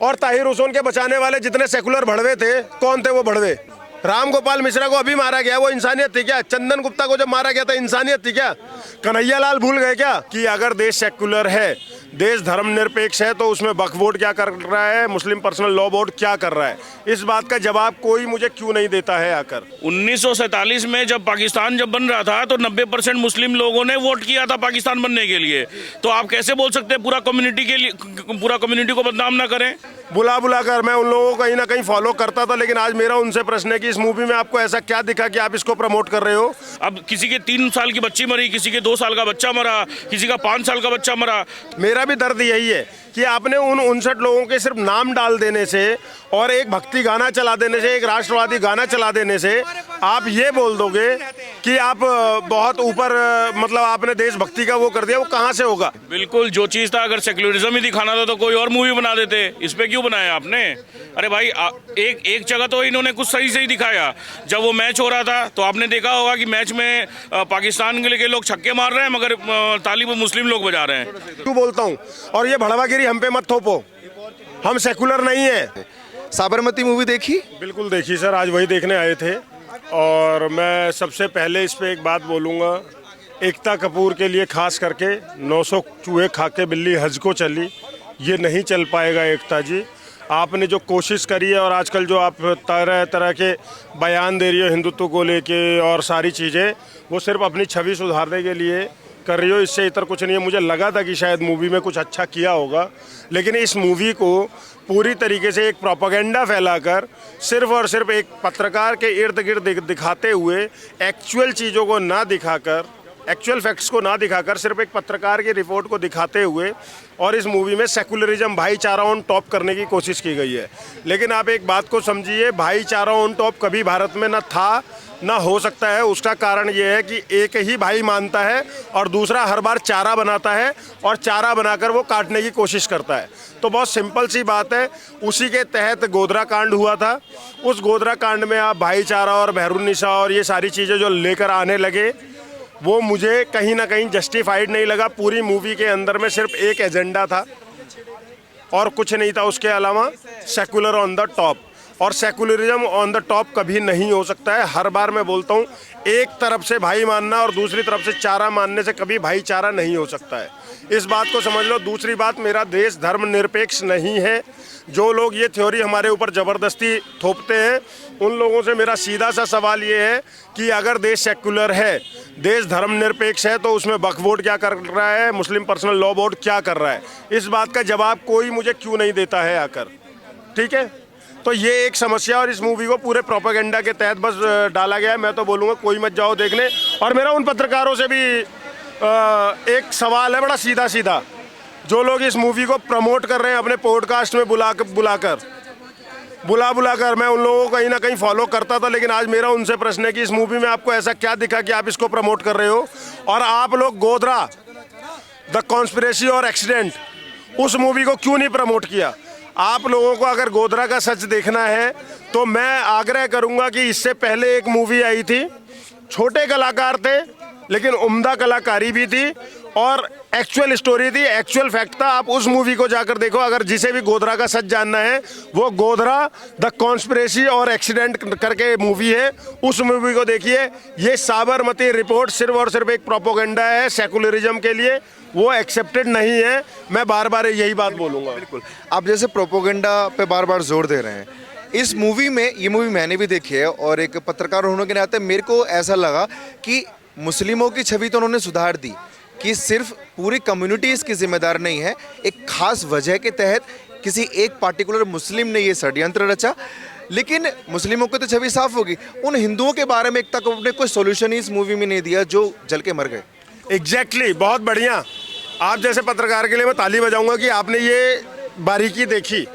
और ताहिर हुसैन के बचाने वाले जितने सेकुलर भड़वे थे, कौन थे वो भड़वे? राम गोपाल मिश्रा को अभी मारा गया, वो इंसानियत थी क्या? चंदन गुप्ता को जब मारा गया था, इंसानियत थी क्या? कन्हैया लाल भूल गए क्या कि अगर देश सेकुलर है, देश धर्मनिरपेक्ष है, तो उसमें वक्फ बोर्ड क्या कर रहा है, मुस्लिम पर्सनल लॉ बोर्ड क्या कर रहा है? इस बात का जवाब कोई मुझे क्यों नहीं देता है आकर। 1947 में जब पाकिस्तान बन रहा था तो 90% मुस्लिम लोगों ने वोट किया था पाकिस्तान बनने के लिए। तो आप कैसे बोल सकते हैं पूरा कम्युनिटी को बदनाम ना करें? बुला कर मैं उन लोगों को कहीं ना कहीं फॉलो करता था, लेकिन आज मेरा उनसे प्रश्न है कि इस मूवी में आपको ऐसा क्या दिखा कि आप इसको प्रमोट कर रहे हो? अब किसी के 3 साल की बच्ची मरी, किसी के 2 साल का बच्चा मरा, किसी का 5 साल का बच्चा मरा। मेरा भी दर्द यही है कि आपने उन 59 लोगों के सिर्फ नाम डाल देने से और एक भक्ति गाना चला देने से, एक राष्ट्रवादी गाना चला देने से आप ये बोल दोगे कि आप बहुत ऊपर, मतलब आपने देशभक्ति का वो कर दिया। वो कहाँ से होगा? बिल्कुल, जो चीज़ था, अगर सेक्युलरिज्म ही दिखाना था तो कोई और मूवी बना देते। इस पे क्यों बनाया आपने? अरे भाई, एक जगह तो इन्होंने कुछ सही ही दिखाया। जब वो मैच हो रहा था तो आपने देखा होगा कि मैच में पाकिस्तान के लोग छक्के मार रहे हैं, मगर ताली मुस्लिम लोग बजा रहे हैं। क्यों बोलता हूँ? और ये भड़वागिरी हम पे मत थोपो, हम सेकुलर नहीं है। साबरमती मूवी देखी? बिल्कुल देखी सर, आज वही देखने आए थे। और मैं सबसे पहले इस पे एक बात बोलूँगा, एकता कपूर के लिए खास करके 900 चूहे खा के बिल्ली हज को चली, ये नहीं चल पाएगा एकता जी। आपने जो कोशिश करी है और आजकल जो आप तरह तरह के बयान दे रही हो हिंदुत्व को लेके और सारी चीज़ें, वो सिर्फ अपनी छवि सुधारने के लिए कर रही हो, इससे इतर कुछ नहीं है। मुझे लगा था कि शायद मूवी में कुछ अच्छा किया होगा, लेकिन इस मूवी को पूरी तरीके से एक प्रोपेगेंडा फैलाकर सिर्फ और सिर्फ एक पत्रकार के इर्द गिर्द दिखाते हुए, एक्चुअल चीज़ों को ना दिखाकर, एक्चुअल फैक्ट्स को ना दिखाकर सिर्फ एक पत्रकार की रिपोर्ट को दिखाते हुए और इस मूवी में सेकुलरिज्म, भाईचारा ऑन टॉप करने की कोशिश की गई है। लेकिन आप एक बात को समझिए, भाईचारा ऑन टॉप कभी भारत में ना था ना हो सकता है। उसका कारण ये है कि एक ही भाई मानता है और दूसरा हर बार चारा बनाता है और चारा बनाकर वो काटने की कोशिश करता है। तो बहुत सिंपल सी बात है, उसी के तहत गोधरा कांड हुआ था। उस गोधरा कांड में आप भाईचारा और बहरुन्निसा और ये सारी चीज़ें जो लेकर आने लगे, वो मुझे कहीं ना कहीं जस्टिफाइड नहीं लगा। पूरी मूवी के अंदर में सिर्फ एक एजेंडा था और कुछ नहीं था उसके अलावा, सेकुलर ऑन द टॉप। और सेकुलरिज्म ऑन द टॉप कभी नहीं हो सकता है। हर बार मैं बोलता हूँ, एक तरफ से भाई मानना और दूसरी तरफ से चारा मानने से कभी भाईचारा नहीं हो सकता है। इस बात को समझ लो। दूसरी बात, मेरा देश धर्मनिरपेक्ष नहीं है। जो लोग ये थ्योरी हमारे ऊपर ज़बरदस्ती थोपते हैं, उन लोगों से मेरा सीधा सा सवाल ये है कि अगर देश सेकुलर है, देश धर्मनिरपेक्ष है, तो उसमें वक्फ बोर्ड क्या कर रहा है, मुस्लिम पर्सनल लॉ बोर्ड क्या कर रहा है? इस बात का जवाब कोई मुझे क्यों नहीं देता है आकर? ठीक है, तो ये एक समस्या, और इस मूवी को पूरे प्रोपेगेंडा के तहत बस डाला गया है। मैं तो बोलूँगा कोई मत जाओ देखने। और मेरा उन पत्रकारों से भी एक सवाल है बड़ा सीधा सीधा, जो लोग इस मूवी को प्रमोट कर रहे हैं अपने पॉडकास्ट में बुलाकर मैं उन लोगों को कहीं ना कहीं फॉलो करता था, लेकिन आज मेरा उनसे प्रश्न है कि इस मूवी में आपको ऐसा क्या दिखा कि आप इसको प्रमोट कर रहे हो? और आप लोग गोधरा, द कॉन्स्पिरेसी और एक्सीडेंट, उस मूवी को क्यों नहीं प्रमोट किया? आप लोगों को अगर गोधरा का सच देखना है तो मैं आग्रह करूंगा कि इससे पहले एक मूवी आई थी, छोटे कलाकार थे लेकिन उम्दा कलाकारी भी थी और एक्चुअल स्टोरी थी, एक्चुअल फैक्ट था। आप उस मूवी को जाकर देखो। अगर जिसे भी गोधरा का सच जानना है, वो गोधरा द कॉन्स्पिरेसी और एक्सीडेंट करके मूवी है, उस मूवी को देखिए। ये साबरमती रिपोर्ट सिर्फ और सिर्फ एक प्रोपेगेंडा है सेकुलरिज्म के लिए, वो एक्सेप्टेड नहीं है। मैं बार बार यही बात बोलूँगा। बिल्कुल, आप जैसे प्रोपेगेंडा पे बार बार जोर दे रहे हैं, इस मूवी में, ये मूवी मैंने भी देखी है और एक पत्रकार होने के नाते मेरे को ऐसा लगा कि मुस्लिमों की छवि तो उन्होंने सुधार दी कि सिर्फ पूरी कम्युनिटी इसकी जिम्मेदार नहीं है। एक खास वजह के तहत किसी एक पार्टिकुलर मुस्लिम ने ये षड्यंत्र रचा, लेकिन मुस्लिमों की तो छवि साफ होगी। उन हिंदुओं के बारे में एक तक उन्होंने कोई सोल्यूशन ही इस मूवी में नहीं दिया जो जल के मर गए। एग्जैक्टली, बहुत बढ़िया। आप जैसे पत्रकार के लिए मैं ताली बजाऊंगा कि आपने ये बारीकी देखी।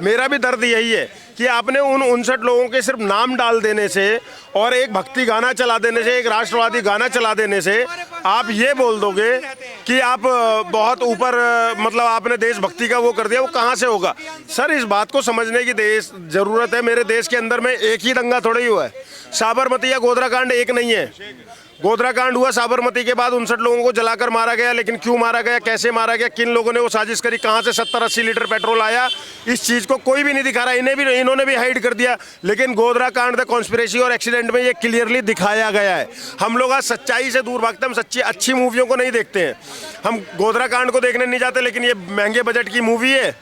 मेरा भी दर्द यही है कि आपने उन 59 लोगों के सिर्फ नाम डाल देने से और एक भक्ति गाना चला देने से, एक राष्ट्रवादी गाना चला देने से आप ये बोल दोगे कि आप बहुत ऊपर, मतलब आपने देशभक्ति का वो कर दिया। वो कहाँ से होगा? सर, इस बात को समझने की ज़रूरत है। मेरे देश के अंदर में एक ही दंगा थोड़ा ही हुआ है। साबरमती या गोधरा कांड एक नहीं है। गोधरा कांड हुआ साबरमती के बाद, 59 लोगों को जलाकर मारा गया, लेकिन क्यों मारा गया, कैसे मारा गया, किन लोगों ने वो साजिश करी, कहाँ से 70-80 लीटर पेट्रोल आया, इस चीज़ को कोई भी नहीं दिखा रहा। इन्होंने भी हाइड कर दिया। लेकिन गोधरा कांड, द कॉन्स्पिरेसी और एक्सीडेंट में ये क्लियरली दिखाया गया है। हम लोग आज सच्चाई से दूर भागते हैं, हम अच्छी मूवियों को नहीं देखते हैं। हम गोधरा कांड को देखने नहीं जाते, लेकिन ये महंगे बजट की मूवी है,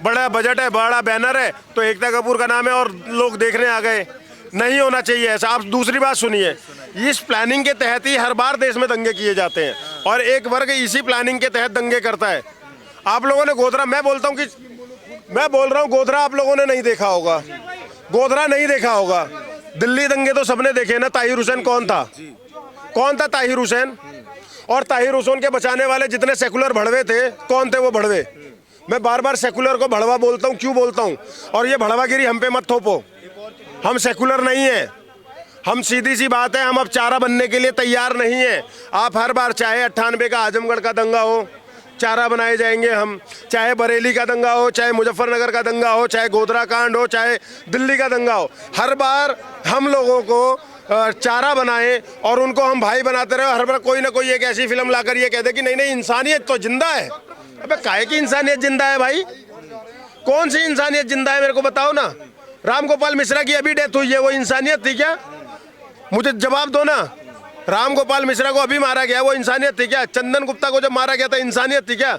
बड़ा बजट है, बड़ा बैनर है, तो एकता कपूर का नाम है और लोग देखने आ गए। नहीं होना चाहिए ऐसा। आप दूसरी बात सुनिए, इस प्लानिंग के तहत ही हर बार देश में दंगे किए जाते हैं और एक वर्ग इसी प्लानिंग के तहत दंगे करता है। आप लोगों ने गोधरा, मैं बोल रहा हूँ गोधरा आप लोगों ने नहीं देखा होगा, गोधरा नहीं देखा होगा। दिल्ली दंगे तो सबने देखे ना। ताहिर हुसैन कौन था ताहिर हुसैन? और ताहिर हुसैन के बचाने वाले जितने सेकुलर भड़वे थे, कौन थे वो भड़वे? मैं बार बार सेकुलर को भड़वा बोलता हूँ, क्यों बोलता हूँ? और ये भड़वागिरी हम पे मत थोपो, हम सेकुलर नहीं है। हम सीधी सी बात है, हम अब चारा बनने के लिए तैयार नहीं है। आप हर बार, चाहे 98 का आजमगढ़ का दंगा हो, चारा बनाए जाएंगे हम, चाहे बरेली का दंगा हो, चाहे मुजफ्फरनगर का दंगा हो, चाहे गोधरा कांड हो, चाहे दिल्ली का दंगा हो, हर बार हम लोगों को चारा बनाए और उनको हम भाई बनाते रहे। हर बार कोई ना कोई एक ऐसी फिल्म लाकर ये कहते कि नहीं नहीं इंसानियत तो जिंदा है। अबे काहे की इंसानियत जिंदा है भाई? कौन सी इंसानियत जिंदा है मेरे को बताओ ना। राम गोपाल मिश्रा की अभी डेथ हुई है, वो इंसानियत थी क्या? मुझे जवाब दो ना। राम गोपाल मिश्रा को अभी मारा गया, वो इंसानियत थी क्या? चंदन गुप्ता को जब मारा गया था, इंसानियत थी क्या?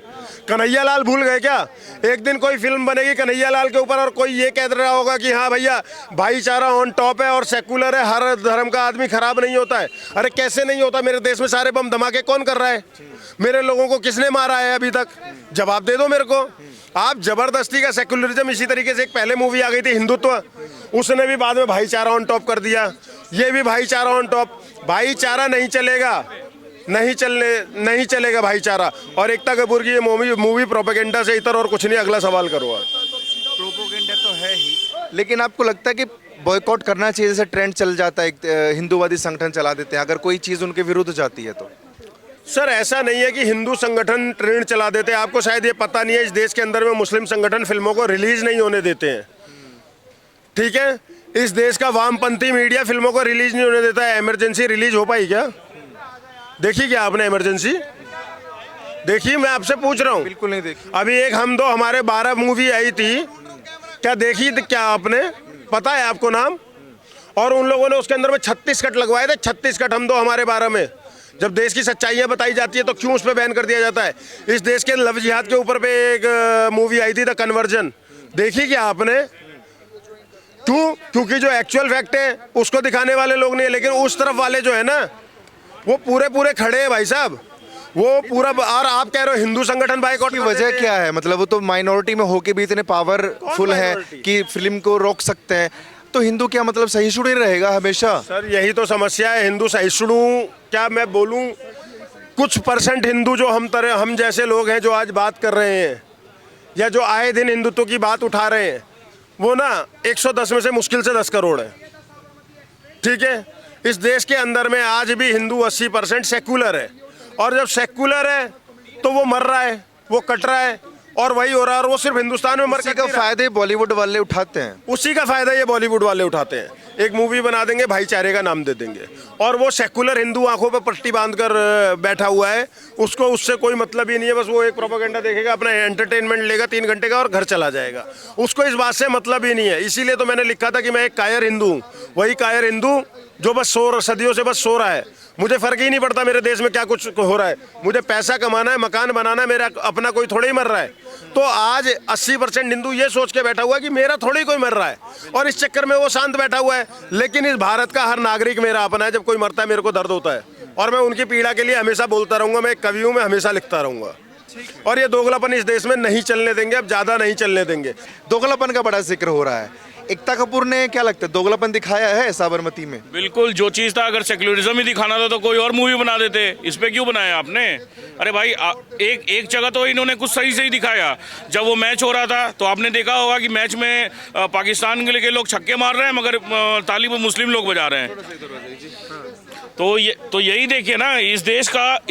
कन्हैया लाल भूल गए क्या? एक दिन कोई फिल्म बनेगी कन्हैया लाल के ऊपर और कोई ये कह रहा होगा कि हाँ भैया भाईचारा ऑन टॉप है और सेकुलर है, हर धर्म का आदमी खराब नहीं होता है। अरे कैसे नहीं होता? मेरे देश में सारे बम धमाके कौन कर रहा है? मेरे लोगों को किसने मारा है अभी तक? जवाब दे दो मेरे को। आप जबरदस्ती का सेकुलरिज्म, इसी तरीके से एक पहले मूवी आ गई थी हिंदुत्व, उसने भी बाद में भाईचारा ऑन टॉप कर दिया। ये भी भाईचारा ऑन टॉप। भाईचारा नहीं चलेगा, नहीं चलेगा भाईचारा। और एकता कपूर की ये मूवी प्रोपेगेंडा से इतर और कुछ नहीं। अगला सवाल करो आप। प्रोपोगेंडा तो है ही, लेकिन आपको लगता है कि बॉयकॉट करना चाहिए? जैसे ट्रेंड चल जाता है, हिंदूवादी संगठन चला देते हैं, अगर कोई चीज़ उनके विरुद्ध जाती है तो? सर ऐसा नहीं है कि हिंदू संगठन ट्रेंड चला देते हैं। आपको शायद ये पता नहीं है, इस देश के अंदर में मुस्लिम संगठन फिल्मों को रिलीज नहीं होने देते हैं। ठीक है, इस देश का वामपंथी मीडिया फिल्मों को रिलीज नहीं होने देता है। इमरजेंसी रिलीज हो पाई क्या? देखी क्या आपने इमरजेंसी? देखी? मैं आपसे पूछ रहा हूँ। बिल्कुल नहीं देखी। अभी एक हम दो हमारे 12 मूवी आई थी, क्या देखी थी क्या आपने? पता है आपको नाम? और उन लोगों ने उसके अंदर में 36 कट लगवाए थे, 36 कट हम दो हमारे 12 में। जब देश की सच्चाइयाँ बताई जाती है तो क्यों उस पर बैन कर दिया जाता है? इस देश के लव जिहाद के ऊपर पे एक मूवी आई थी द कन्वर्जन, देखी क्या आपने? क्यों? क्योंकि जो एक्चुअल फैक्ट है उसको दिखाने वाले लोग नहीं है, लेकिन उस तरफ वाले जो है ना वो पूरे खड़े हैं भाई साहब, वो पूरा। और आप कह रहे हो हिंदू संगठन बाइकआउट की वजह क्या है? मतलब वो तो माइनॉरिटी में होके भी इतने पावरफुल है कि फिल्म को रोक सकते हैं, तो हिंदू क्या मतलब सहिष्णु ही रहेगा हमेशा? सर यही तो समस्या है। हिंदू सहिष्णु क्या मैं बोलूं, कुछ % हिंदू जो हम जैसे लोग हैं जो आज बात कर रहे हैं या जो आए दिन हिंदुत्व की बात उठा रहे हैं, वो ना 110 में से मुश्किल से 10 करोड़ है। ठीक है, इस देश के अंदर में आज भी हिंदू 80% सेकुलर है, और जब सेकुलर है तो वो मर रहा है, वो कट रहा है और वही हो रहा है, और वो सिर्फ हिंदुस्तान में मर उसी का फायदे बॉलीवुड वाले उठाते हैं। उसी का फायदा ये बॉलीवुड वाले उठाते हैं। एक मूवी बना देंगे, भाईचारे का नाम दे देंगे, और वो सेकुलर हिंदू आंखों पे पट्टी बांधकर बैठा हुआ है, उसको उससे कोई मतलब ही नहीं है। बस वो एक प्रोपेगेंडा देखेगा, अपना एंटरटेनमेंट लेगा 3 घंटे का और घर चला जाएगा। उसको इस बात से मतलब ही नहीं है। इसीलिए तो मैंने लिखा था कि मैं एक कायर हिंदू हूँ, वही कायर हिंदू जो बस सदियों से बस सो रहा है। मुझे फर्क ही नहीं पड़ता मेरे देश में क्या कुछ हो रहा है, मुझे पैसा कमाना है, मकान बनाना है, मेरा अपना कोई थोड़ा ही मर रहा है। तो आज 80% हिंदू ये सोच के बैठा हुआ है कि मेरा थोड़ी कोई मर रहा है, और इस चक्कर में वो शांत बैठा हुआ है। लेकिन इस भारत का हर नागरिक मेरा अपना है। जब कोई मरता है मेरे को दर्द होता है, और मैं उनकी पीड़ा के लिए हमेशा बोलता रहूंगा। मैं एक कवि हूँ, मैं हमेशा लिखता रहूंगा। और ये दोगलापन इस देश में नहीं चलने देंगे, अब ज़्यादा नहीं चलने देंगे। दोगलापन का बड़ा जिक्र हो रहा है, एकता कपूर ने क्या लगता है दोगलापन दिखाया है साबरमती में? बिल्कुल, जो चीज़ था, अगर सेक्युलरिज्म ही दिखाना था तो कोई और मूवी बना देते। इस पे क्यों बनाया आपने? अरे भाई एक जगह तो इन्होंने कुछ सही से ही दिखाया। जब वो मैच हो रहा था तो आपने देखा होगा कि मैच में पाकिस्तान के लोग छक्के मार रहे हैं, मगर ताली वो मुस्लिम लोग बजा रहे हैं। तो यही देखिए ना, इस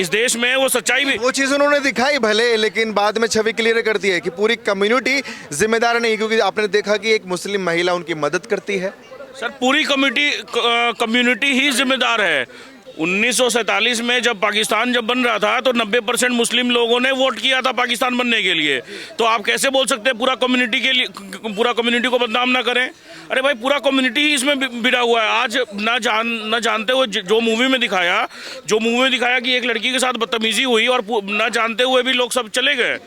देश में वो सच्चाई भी, वो चीज़ उन्होंने दिखाई भले, लेकिन बाद में छवि क्लियर कर दी है कि पूरी कम्युनिटी जिम्मेदार नहीं, क्योंकि आपने देखा कि एक मुस्लिम महिला उनकी मदद करती है। सर पूरी कम्युनिटी ही जिम्मेदार है। 1947 में जब पाकिस्तान जब बन रहा था तो 90% मुस्लिम लोगों ने वोट किया था पाकिस्तान बनने के लिए। तो आप कैसे बोल सकते हैं पूरा कम्युनिटी को बदनाम ना करें? अरे भाई पूरा कम्युनिटी ही इसमें भिड़ा हुआ है। आज ना जानते हुए जो मूवी में दिखाया कि एक लड़की के साथ बदतमीजी हुई और ना जानते हुए भी लोग सब चले गए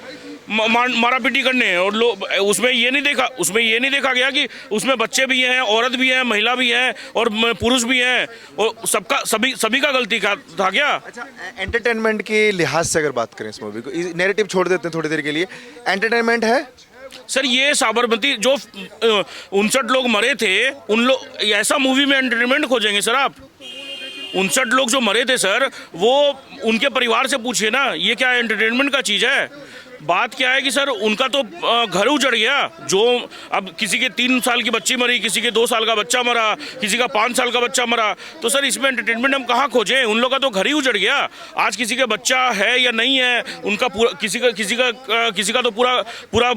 मारा पीटी करने, और लोग उसमें ये नहीं देखा गया कि उसमें बच्चे भी हैं, औरत भी है, महिला भी है और पुरुष भी हैं, और सभी का गलती था क्या? अच्छा, एंटरटेनमेंट के लिहाज से अगर बात करें इस मूवी को, नैरेटिव छोड़ देते हैं थोड़ी देर के लिए, एंटरटेनमेंट है सर? ये साबरमती जो 59 लोग मरे थे, उन लोग ऐसा मूवी में एंटरटेनमेंट खोजेंगे सर आप? 59 लोग जो मरे थे सर, वो उनके परिवार से पूछिए ना, ये क्या एंटरटेनमेंट का चीज़ है? बात क्या है कि सर उनका तो घर उजड़ गया। जो अब किसी के 3 साल की बच्ची मरी, किसी के 2 साल का बच्चा मरा, किसी का 5 साल का बच्चा मरा, तो सर इसमें एंटरटेनमेंट हम कहाँ खोजें? उन लोग का तो घर ही उजड़ गया। आज किसी का बच्चा है या नहीं है, उनका पूरा किसी का तो पूरा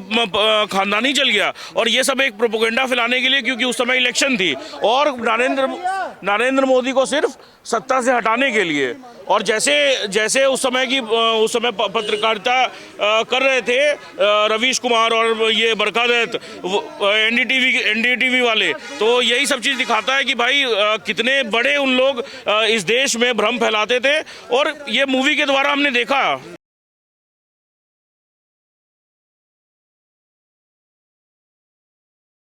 खानदान ही चल गया। और ये सब एक प्रोपेगेंडा फैलाने के लिए, क्योंकि उस समय इलेक्शन थी और नरेंद्र मोदी को सिर्फ सत्ता से हटाने के लिए। और जैसे उस समय पत्रकारिता कर रहे थे रवीश कुमार और ये बरकत एनडीटीवी वाले, तो यही सब चीज़ दिखाता है कि भाई कितने बड़े उन लोग इस देश में भ्रम फैलाते थे। और ये मूवी के द्वारा हमने देखा